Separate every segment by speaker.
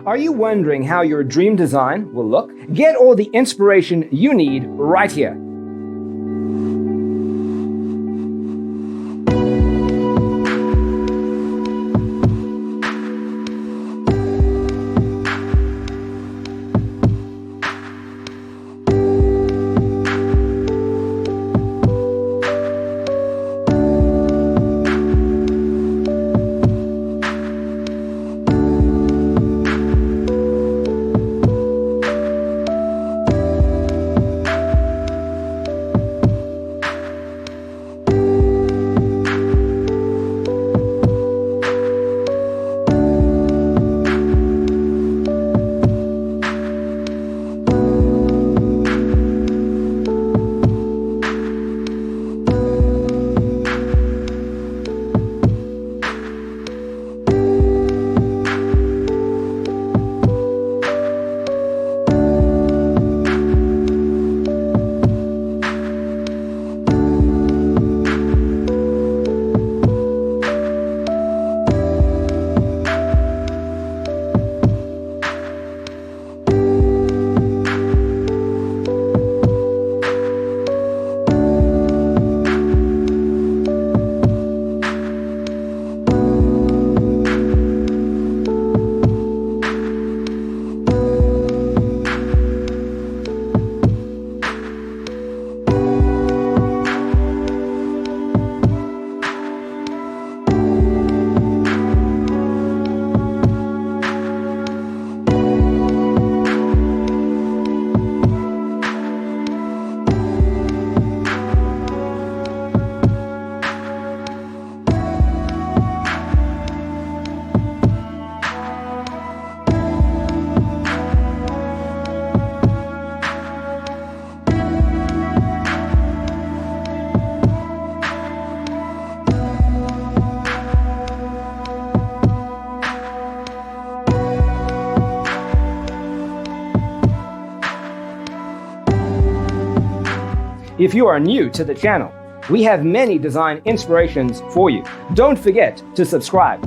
Speaker 1: Are you wondering how your dream design will look? Get all the inspiration you need right here. If you are new to the channel, we have many design inspirations for you. Don't forget to subscribe.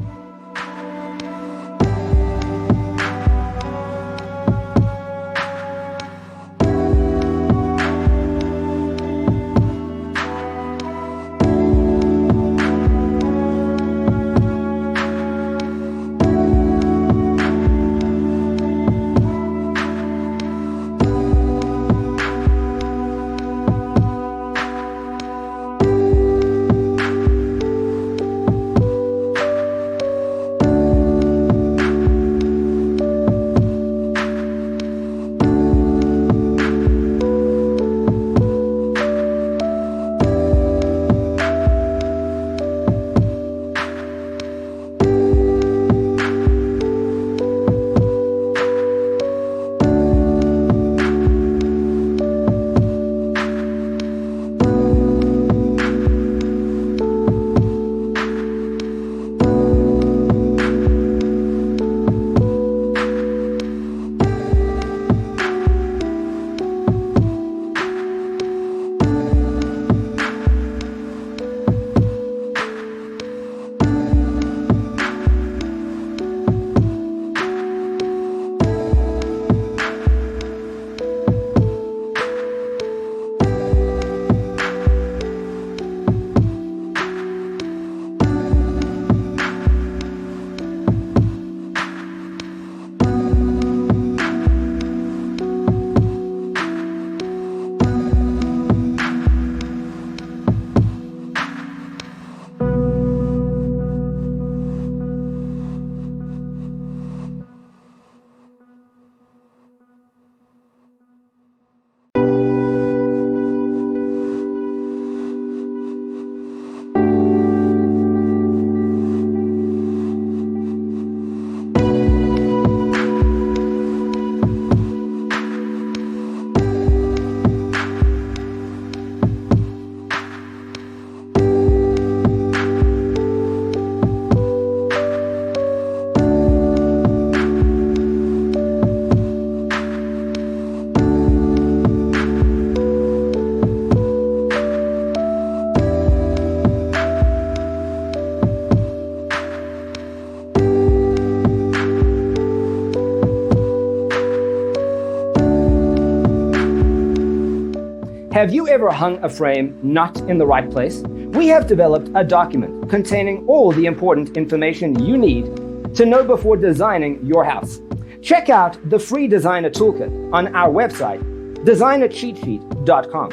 Speaker 1: Have you ever hung a frame not in the right place? We have developed a document containing all the important information you need to know before designing your house. Check out the free designer toolkit on our website, designercheatsheet.com.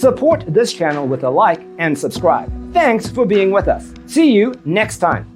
Speaker 1: Support this channel with a like and subscribe. Thanks for being with us. See you next time.